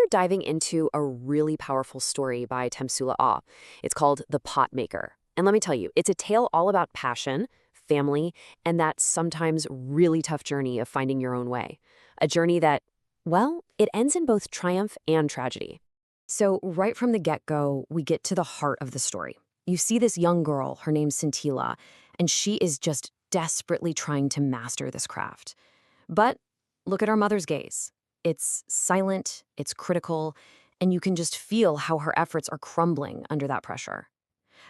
diving into a really powerful story by Temsula Ah. It's called The Pot Maker. And let me tell you, it's a tale all about passion, family, and that sometimes really tough journey of finding your own way. A journey that, well, it ends in both triumph and tragedy. So right from the get-go, we get to the heart of the story. You see this young girl, her name's Sentila, and she is just desperately trying to master this craft. But look at her mother's gaze. It's silent, it's critical, and you can just feel how her efforts are crumbling under that pressure.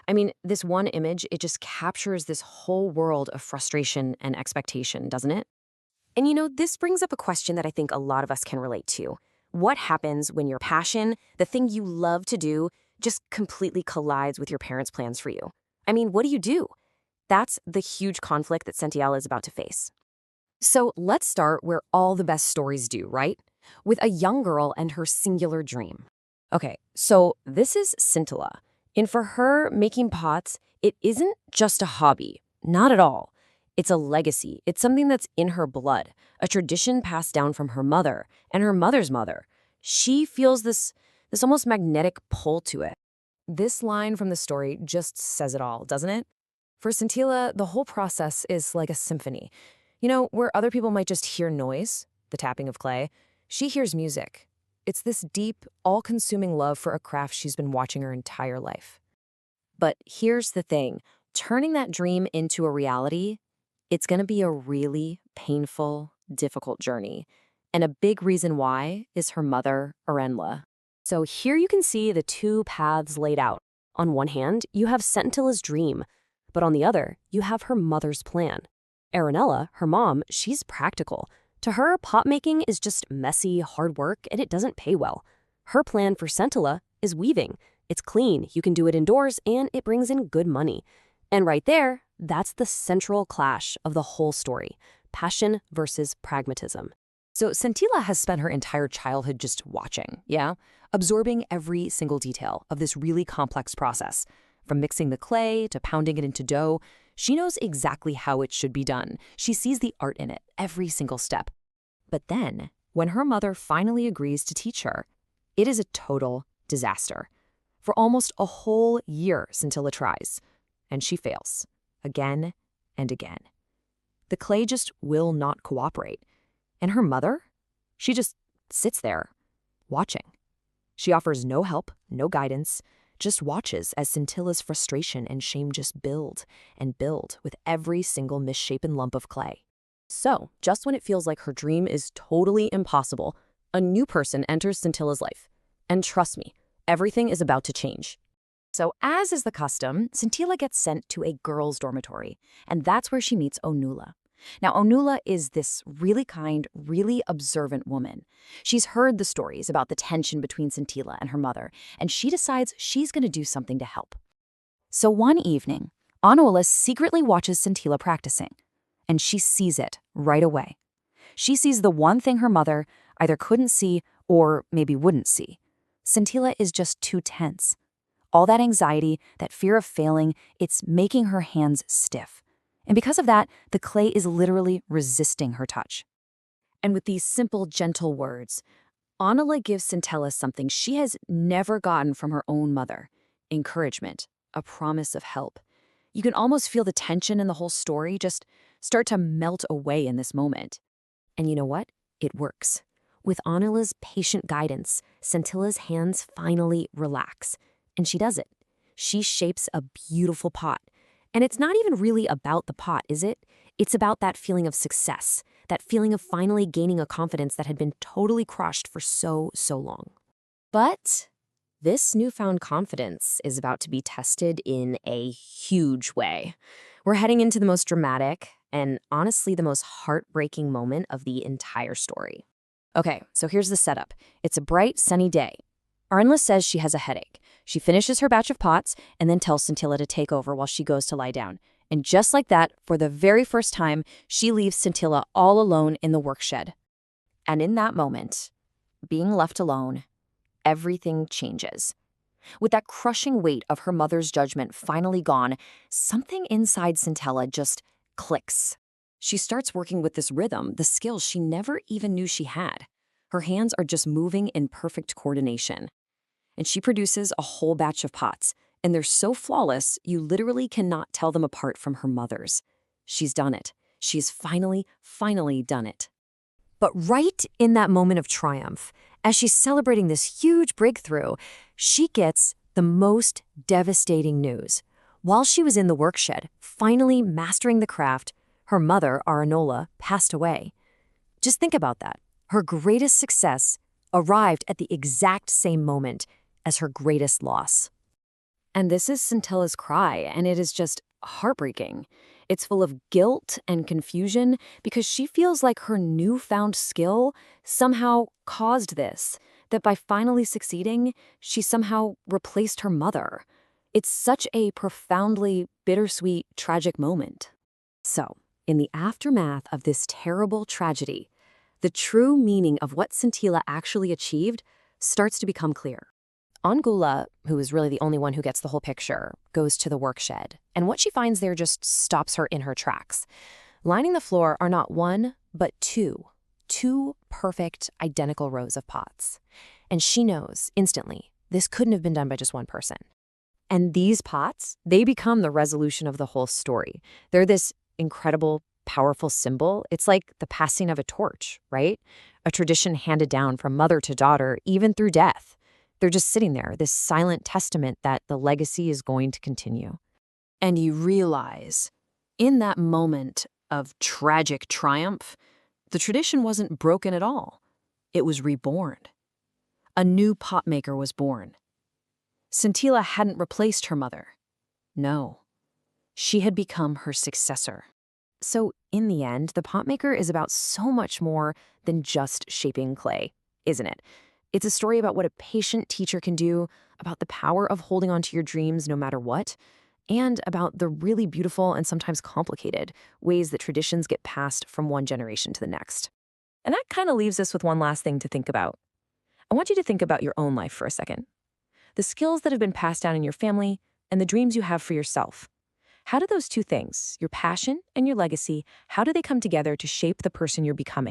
I mean, this one image, it just captures this whole world of frustration and expectation, doesn't it? And this brings up a question that I think a lot of us can relate to. What happens when your passion, the thing you love to do, just completely collides with your parents' plans for you? I mean, what do you do? That's the huge conflict that Sentila is about to face. So let's start where all the best stories do, right? With a young girl and her singular dream. Okay, so this is Sentila. And for her, making pots, it isn't just a hobby. Not at all. It's a legacy. It's something that's in her blood, a tradition passed down from her mother and her mother's mother. She feels this almost magnetic pull to it. This line from the story just says it all, doesn't it? For Sentila, the whole process is like a symphony. Where other people might just hear noise, the tapping of clay, she hears music. It's this deep, all-consuming love for a craft she's been watching her entire life. But here's the thing. Turning that dream into a reality, it's going to be a really painful, difficult journey. And a big reason why is her mother, Arenla. So here you can see the two paths laid out. On one hand, you have Sentila's dream, but on the other, you have her mother's plan. Arenella, her mom, she's practical. To her, pot making is just messy, hard work, and it doesn't pay well. Her plan for Sentila is weaving. It's clean, you can do it indoors, and it brings in good money. And right there, that's the central clash of the whole story. Passion versus pragmatism. So Sentila has spent her entire childhood just watching, yeah? Absorbing every single detail of this really complex process. From mixing the clay to pounding it into dough, she knows exactly how it should be done. She sees the art in it, every single step. But then, when her mother finally agrees to teach her, it is a total disaster. For almost a whole year, Sentila tries, and she fails, again and again. The clay just will not cooperate. And her mother? She just sits there, watching. She offers no help, no guidance, just watches as Sentila's frustration and shame just build and build with every single misshapen lump of clay. So, just when it feels like her dream is totally impossible, a new person enters Sentila's life. And trust me, everything is about to change. So, as is the custom, Sentila gets sent to a girls' dormitory, and that's where she meets Onula. Now, Onula is this really kind, really observant woman. She's heard the stories about the tension between Sentila and her mother, and she decides she's going to do something to help. So one evening, Onula secretly watches Sentila practicing, and she sees it right away. She sees the one thing her mother either couldn't see or maybe wouldn't see. Sentila is just too tense. All that anxiety, that fear of failing, it's making her hands stiff. And because of that, the clay is literally resisting her touch. And with these simple, gentle words, Onula gives Sentila something she has never gotten from her own mother: encouragement, a promise of help. You can almost feel the tension in the whole story just start to melt away in this moment. And you know what? It works. With Onula's patient guidance, Sentila's hands finally relax. And she does it. She shapes a beautiful pot. And it's not even really about the pot, is it? It's about that feeling of success, that feeling of finally gaining a confidence that had been totally crushed for so long. But this newfound confidence is about to be tested in a huge way. We're heading into the most dramatic and honestly the most heartbreaking moment of the entire story. Okay, so here's the setup. It's a bright, sunny day. Arenla says she has a headache. She finishes her batch of pots and then tells Sentila to take over while she goes to lie down. And just like that, for the very first time, she leaves Sentila all alone in the workshed. And in that moment, being left alone, everything changes. With that crushing weight of her mother's judgment finally gone, something inside Sentila just clicks. She starts working with this rhythm, the skills she never even knew she had. Her hands are just moving in perfect coordination. And she produces a whole batch of pots, and they're so flawless, you literally cannot tell them apart from her mother's. She's done it. She's finally done it. But right in that moment of triumph, as she's celebrating this huge breakthrough, she gets the most devastating news. While she was in the workshed, finally mastering the craft, her mother, Arenla, passed away. Just think about that. Her greatest success arrived at the exact same moment as her greatest loss. And this is Sentila's cry, and it is just heartbreaking. It's full of guilt and confusion because she feels like her newfound skill somehow caused this, that by finally succeeding, she somehow replaced her mother. It's such a profoundly bittersweet, tragic moment. So, in the aftermath of this terrible tragedy, the true meaning of what Sentila actually achieved starts to become clear. Onula, who is really the only one who gets the whole picture, goes to the workshed, and what she finds there just stops her in her tracks. Lining the floor are not one, but two perfect, identical rows of pots. And she knows, instantly, this couldn't have been done by just one person. And these pots, they become the resolution of the whole story. They're this incredible, powerful symbol. It's like the passing of a torch, right? A tradition handed down from mother to daughter, even through death. They're just sitting there, this silent testament that the legacy is going to continue. And you realize, in that moment of tragic triumph, the tradition wasn't broken at all. It was reborn. A new potmaker was born. Sentila hadn't replaced her mother. No, she had become her successor. So, in the end, the potmaker is about so much more than just shaping clay, isn't it? It's a story about what a patient teacher can do, about the power of holding on to your dreams no matter what, and about the really beautiful and sometimes complicated ways that traditions get passed from one generation to the next. And that kind of leaves us with one last thing to think about. I want you to think about your own life for a second. The skills that have been passed down in your family and the dreams you have for yourself. How do those two things, your passion and your legacy, how do they come together to shape the person you're becoming?